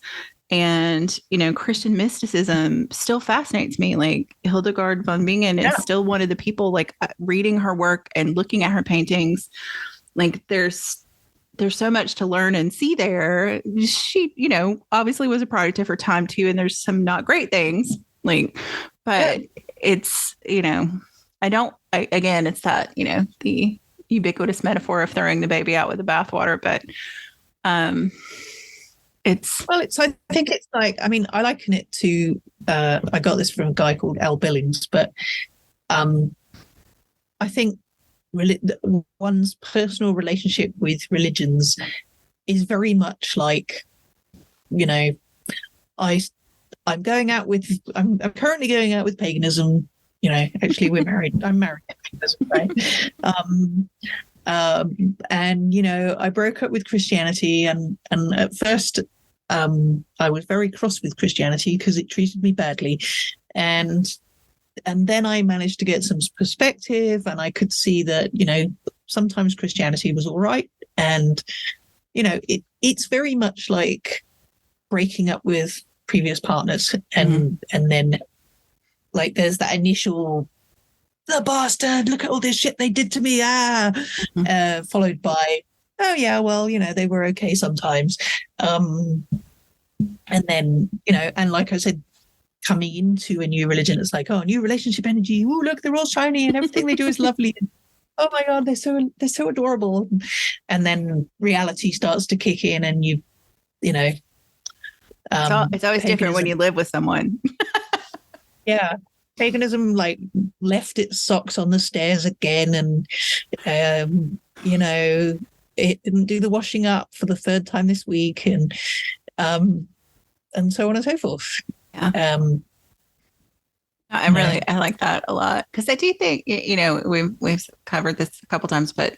And, you know, Christian mysticism still fascinates me. Like Hildegard von Bingen is still one of the people, like, reading her work and looking at her paintings. Like there's so much to learn and see there. She, you know, obviously was a product of her time too. And there's some not great things, like, but it's, you know, again, it's that, you know, the ubiquitous metaphor of throwing the baby out with the bathwater. But I think it's like, I mean, I liken it to, I got this from a guy called Al Billings, but I think one's personal relationship with religions is very much like, you know, I'm currently going out with paganism. You know, actually we're married. I'm married to paganism, right? And you know, I broke up with Christianity, and at first I was very cross with Christianity because it treated me badly, and then I managed to get some perspective, and I could see that, you know, sometimes Christianity was all right. And, you know, it's very much like breaking up with previous partners. And then, like, there's that initial, the bastard, look at all this shit they did to me, followed by, oh, yeah, well, you know, they were okay sometimes. And then, you know, and like I said, coming into a new religion, it's like, oh, new relationship energy. Oh, look, they're all shiny and everything they do is lovely. Oh my God, they're so adorable. And then reality starts to kick in, and you know, it's always different when you live with someone. Yeah, paganism like left its socks on the stairs again, and you know, it didn't do the washing up for the third time this week, and so on and so forth. I like that a lot, because I do think, you know, we've covered this a couple times, but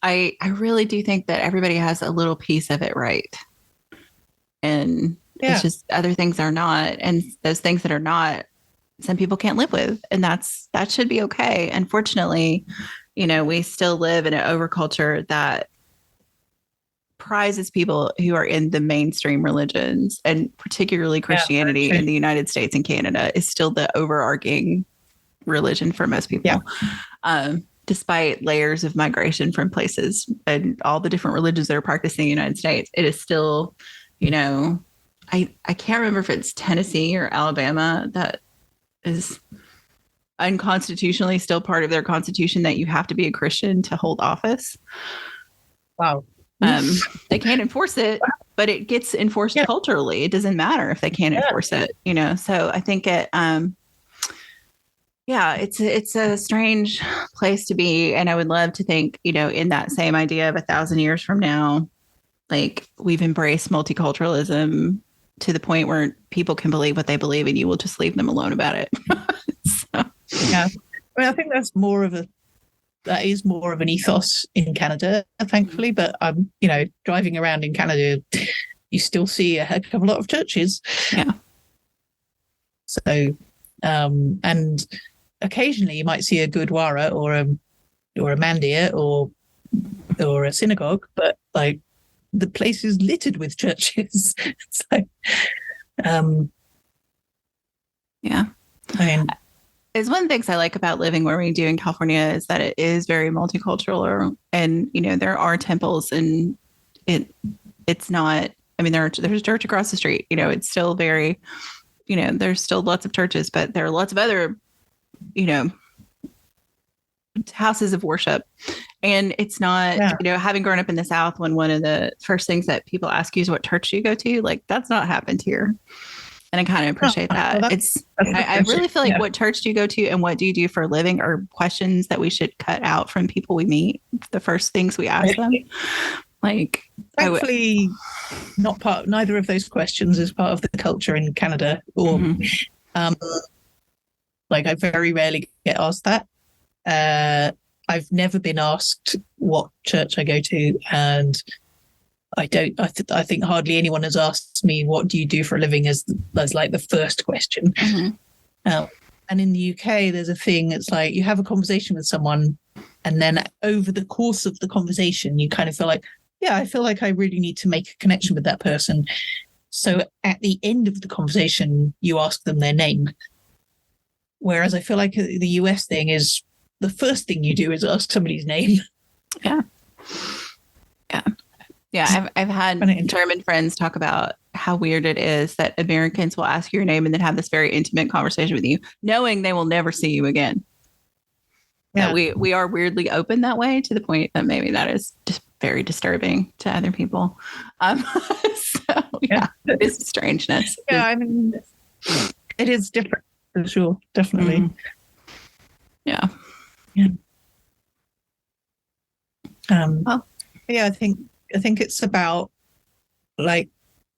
I really do think that everybody has a little piece of it right, and it's just other things are not, and those things that are not, some people can't live with, and that should be okay. Unfortunately, you know, we still live in an overculture that surprises people who are in the mainstream religions, and particularly Christianity in the United States and Canada is still the overarching religion for most people. Yeah. Despite layers of migration from places and all the different religions that are practiced in the United States, it is still, you know, I can't remember if it's Tennessee or Alabama that is unconstitutionally still part of their constitution that you have to be a Christian to hold office. Wow. They can't enforce it, but it gets enforced culturally. It doesn't matter if they can't enforce it, you know? So I think it's a strange place to be. And I would love to think, you know, in that same idea of 1,000 years from now, like we've embraced multiculturalism to the point where people can believe what they believe and you will just leave them alone about it. So. Yeah. I mean, I think that is more of an ethos in Canada, thankfully. But you know, driving around in Canada, you still see a heck of a lot of churches. Yeah. So, and occasionally you might see a Gurdwara or a mandir or a synagogue, but like the place is littered with churches. It's like, yeah. I mean, it's one of the things I like about living where we do in California is that it is very multicultural, and you know there are temples, and it's not. I mean, there's a church across the street. You know, it's still very, you know, there's still lots of churches, but there are lots of other, you know, houses of worship. And it's not, you know, having grown up in the South, when one of the first things that people ask you is what church do you go to, like that's not happened here. And I kind of appreciate that. Well, I really feel like what church do you go to and what do you do for a living are questions that we should cut out from people we meet. The first things we ask them. Like, thankfully, neither of those questions is part of the culture in Canada, or like I very rarely get asked that. I've never been asked what church I go to, and I think hardly anyone has asked me what do you do for a living as like the first question. And in the UK, there's a thing. It's like you have a conversation with someone, and then over the course of the conversation, you kind of feel like, yeah, I feel like I really need to make a connection with that person. So at the end of the conversation, you ask them their name. Whereas I feel like the US thing is the first thing you do is ask somebody's name. Yeah. Yeah. Yeah. I've had German friends talk about how weird it is that Americans will ask your name and then have this very intimate conversation with you, knowing they will never see you again. Yeah. That we are weirdly open that way, to the point that maybe that is just very disturbing to other people. So it's strangeness. Yeah, I mean, it is different for sure, definitely. Mm-hmm. Yeah. Yeah. I think it's about like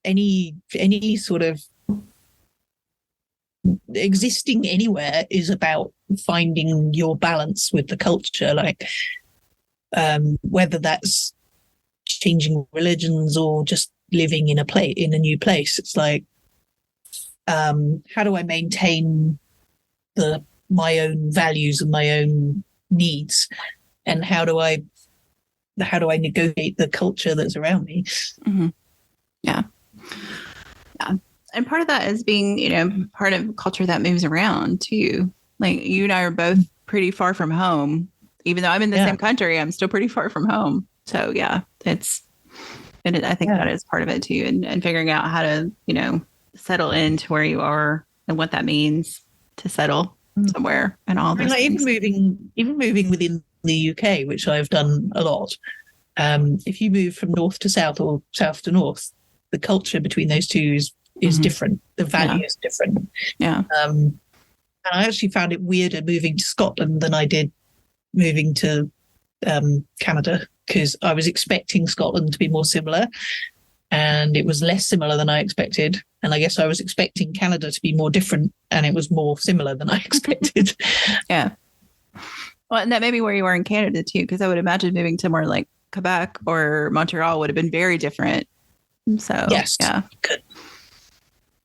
any sort of existing anywhere is about finding your balance with the culture, like whether that's changing religions or just living in a new place. It's like, how do I maintain my own values and my own needs, and how do I negotiate the culture that's around me? Mm-hmm. Yeah. And part of that is being, you know, part of culture that moves around too. Like you and I are both pretty far from home. Even though I'm in the same country, I'm still pretty far from home. So I think that is part of it too. And figuring out how to, you know, settle into where you are and what that means to settle somewhere and all those things. Even moving within the UK, which I've done a lot. If you move from north to south or south to north, the culture between those two is different. The value is different. Yeah. And I actually found it weirder moving to Scotland than I did moving to Canada, because I was expecting Scotland to be more similar, and it was less similar than I expected. And I guess I was expecting Canada to be more different, and it was more similar than I expected. Yeah. Well, and that may be where you are in Canada too, because I would imagine moving to more like Quebec or Montreal would have been very different. So yes, good.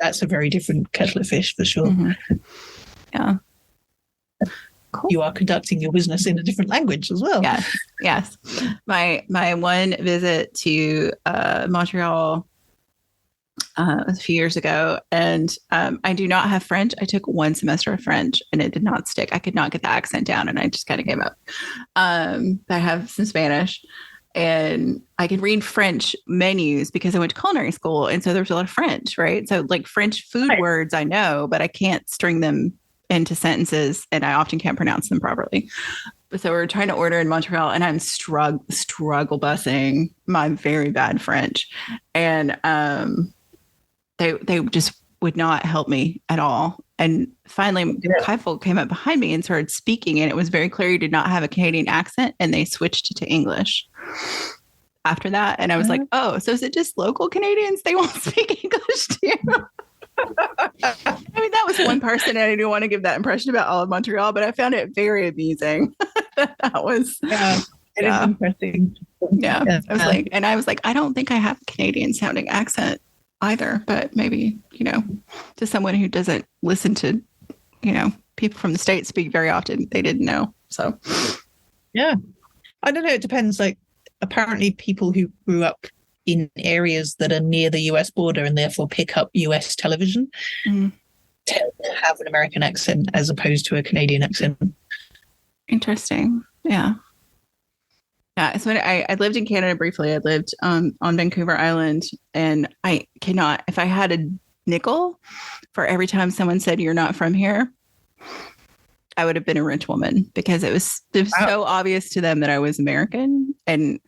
That's a very different kettle of fish for sure. Mm-hmm. Yeah. Cool. you are conducting your business in a different language as well. Yes. My one visit to Montreal a few years ago, and I do not have French. I took one semester of French, and it did not stick. I could not get the accent down, and I just kind of gave up. But I have some Spanish, and I could read French menus because I went to culinary school, and so there's a lot of French, right? So like French food words I know, but I can't string them into sentences, and I often can't pronounce them properly. So we're trying to order in Montreal, and I'm struggle bussing my very bad French, and they just would not help me at all. And finally, Kaifold came up behind me and started speaking, and it was very clear he did not have a Canadian accent, and they switched it to English after that. And I was like, oh, so is it just local Canadians? They won't speak English to you? I mean, that was one person, and I didn't want to give that impression about all of Montreal, but I found it very amusing. That was interesting. Yeah. I was like, I don't think I have a Canadian sounding accent either, but maybe, to someone who doesn't listen to, people from the States speak very often, they didn't know. So, yeah, I don't know. It depends. Like, apparently people who grew up in areas that are near the US border and therefore pick up US television tend to have an American accent as opposed to a Canadian accent. Interesting. Yeah. Yeah. So I lived in Canada briefly. I lived on Vancouver Island, and I cannot, if I had a nickel for every time someone said you're not from here, I would have been a rich woman, because it was so obvious to them that I was American. And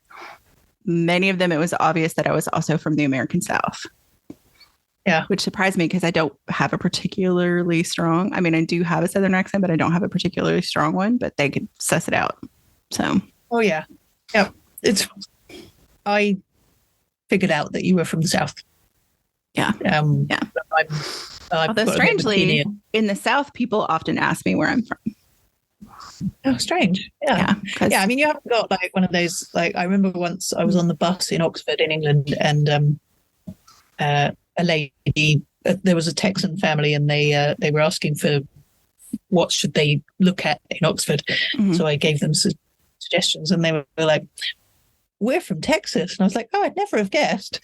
many of them, it was obvious that I was also from the American South. Yeah. Which surprised me, because I don't have a particularly strong, I mean, I do have a Southern accent, but I don't have a particularly strong one, but they could suss it out. So. Oh, yeah. Yeah. I figured out that you were from the South. Yeah. Yeah. Although strangely, in the South, people often ask me where I'm from. Oh, strange. Yeah. Yeah. I mean, you haven't got like one of those, like, I remember once I was on the bus in Oxford in England, and a lady, there was a Texan family, and they were asking for what should they look at in Oxford. Mm-hmm. So I gave them suggestions, and they were like, we're from Texas. And I was like, oh, I'd never have guessed.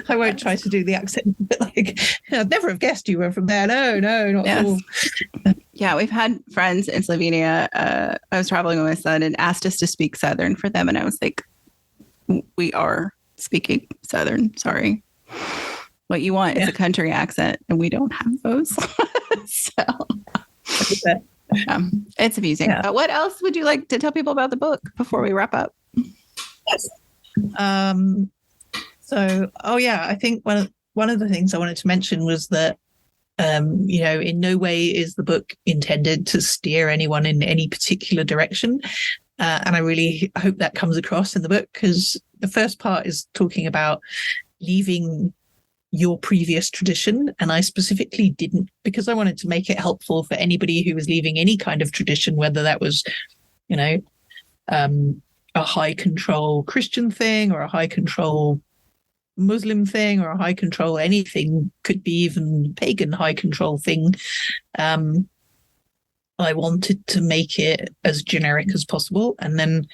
I won't try to do the accent, but like, I'd never have guessed you were from there. No, not at all. Yeah, we've had friends in Slovenia. I was traveling with my son and asked us to speak Southern for them. And I was like, we are speaking Southern. Sorry. What you want is a country accent, and we don't have those. So it's amusing. Yeah. What else would you like to tell people about the book before we wrap up? Yes. I think one of the things I wanted to mention was that, in no way is the book intended to steer anyone in any particular direction. And I really hope that comes across in the book, because the first part is talking about leaving your previous tradition. And I specifically didn't, because I wanted to make it helpful for anybody who was leaving any kind of tradition, whether that was, a high control Christian thing, or a high control Muslim thing, or a high control anything, could be even pagan high control thing. I wanted to make it as generic as possible. And then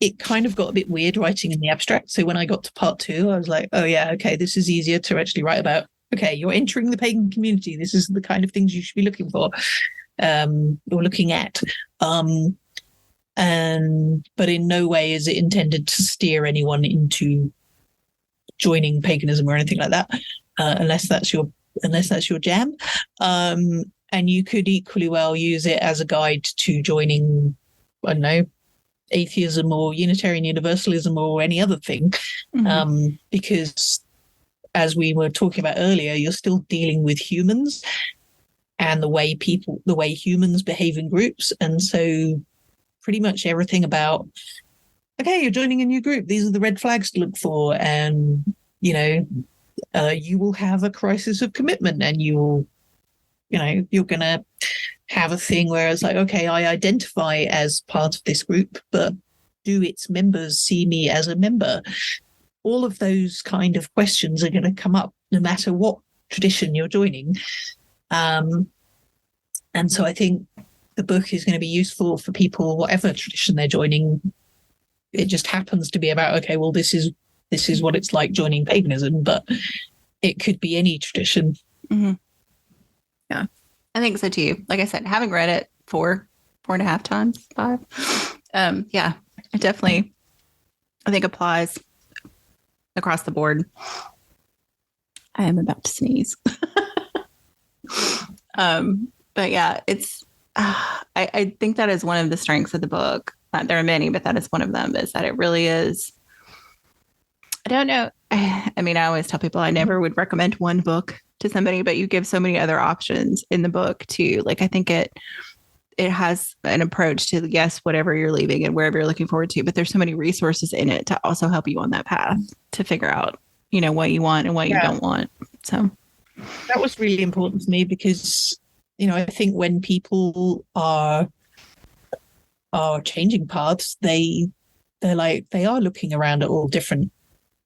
it kind of got a bit weird writing in the abstract. So when I got to part 2, I was like, oh yeah, okay, this is easier to actually write about. Okay, you're entering the pagan community. This is the kind of things you should be looking for, or looking at. But in no way is it intended to steer anyone into joining paganism or anything like that, unless that's your jam. And you could equally well use it as a guide to joining, I don't know, atheism or Unitarian Universalism or any other thing, because as we were talking about earlier, you're still dealing with humans and the way humans behave in groups. And so pretty much everything about, okay, you're joining a new group, these are the red flags to look for, and you will have a crisis of commitment, and you're gonna have a thing where it's like, okay, I identify as part of this group, but do its members see me as a member? All of those kind of questions are going to come up no matter what tradition you're joining. And so I think the book is going to be useful for people, whatever tradition they're joining. It just happens to be about, okay, well, this is what it's like joining paganism, but it could be any tradition. Mm-hmm. Yeah, I think so too. Like I said, having read it 4.5 times, 5. Yeah, it definitely, I think, applies across the board. I am about to sneeze. But yeah, it's, I think that is one of the strengths of the book. There are many, but that is one of them, is that it really is, I don't know. I mean, I always tell people I never would recommend one book to somebody, but you give so many other options in the book too. Like, I think it has an approach to, yes, whatever you're leaving and wherever you're looking forward to, but there's so many resources in it to also help you on that path to figure out, what you want and what you don't want. So that was really important to me because, I think when people are changing paths, they are looking around at all different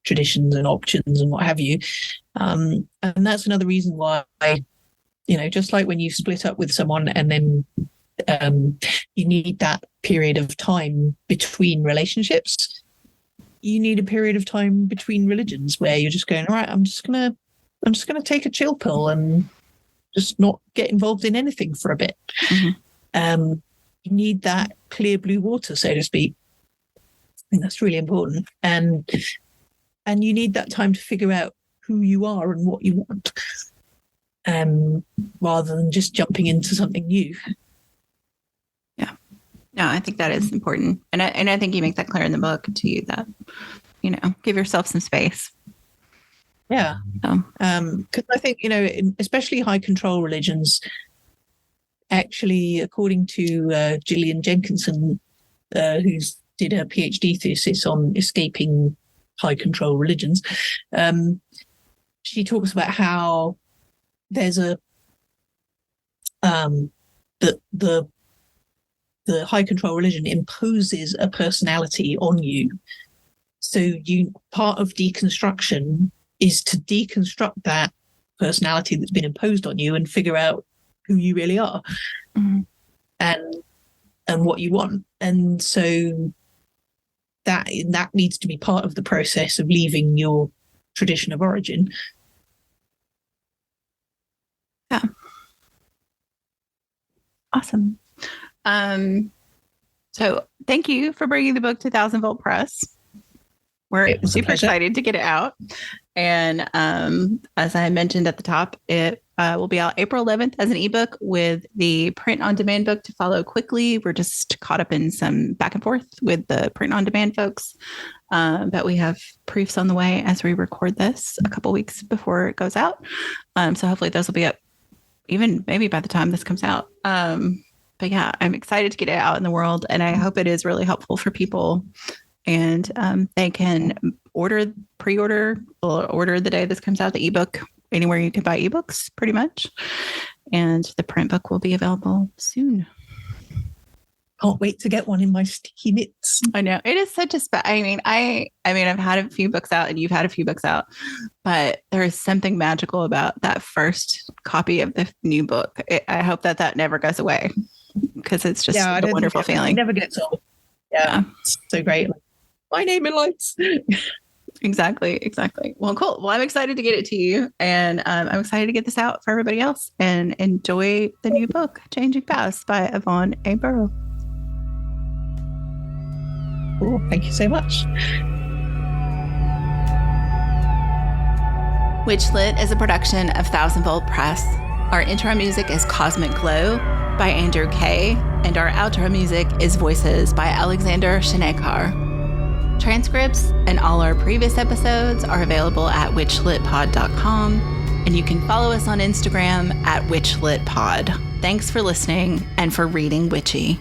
traditions and options and what have you. And that's another reason why, just like when you split up with someone and then you need that period of time between relationships, you need a period of time between religions where you're just going, all right, I'm just gonna take a chill pill and just not get involved in anything for a bit. Mm-hmm. You need that clear blue water, so to speak. I think that's really important. And you need that time to figure out who you are and what you want, rather than just jumping into something new. Yeah. No, I think that is important. And I think you make that clear in the book too, that, give yourself some space. Yeah. Because I think, especially high control religions, actually, according to Gillian Jenkinson, who did her PhD thesis on escaping high control religions, she talks about how there's the high control religion imposes a personality on you. So part of deconstruction is to deconstruct that personality that's been imposed on you and figure out who you really are. Mm-hmm. and what you want. And so that needs to be part of the process of leaving your tradition of origin. Yeah. Awesome. So thank you for bringing the book to 1000 Volt Press. We're super excited to get it out. And as I mentioned at the top, it will be out April 11th as an ebook with the print on demand book to follow quickly. We're just caught up in some back and forth with the print on demand folks. But we have proofs on the way as we record this a couple weeks before it goes out. So hopefully those will be up even maybe by the time this comes out. But yeah, I'm excited to get it out in the world, and I hope it is really helpful for people. And they can pre-order, or order the day this comes out, the ebook, anywhere you can buy ebooks, pretty much. And the print book will be available soon. Can't wait to get one in my sticky mitts. I know. It is such a I mean, I've had a few books out and you've had a few books out, but there is something magical about that first copy of the new book. I hope that never goes away, because it's just a wonderful feeling. It never gets old. Yeah. It's so great. My name in lights. Exactly. Well, cool. Well, I'm excited to get it to you, and I'm excited to get this out for everybody else, and enjoy the new book, Changing Paths by Yvonne Aburrow. Cool. Thank you so much. WitchLit is a production of 1000 Volt Press. Our intro music is Cosmic Glow by Andrew Kay, and our outro music is Voices by Alexander Shanekar. Transcripts and all our previous episodes are available at witchlitpod.com, and you can follow us on Instagram at witchlitpod. Thanks for listening and for reading witchy.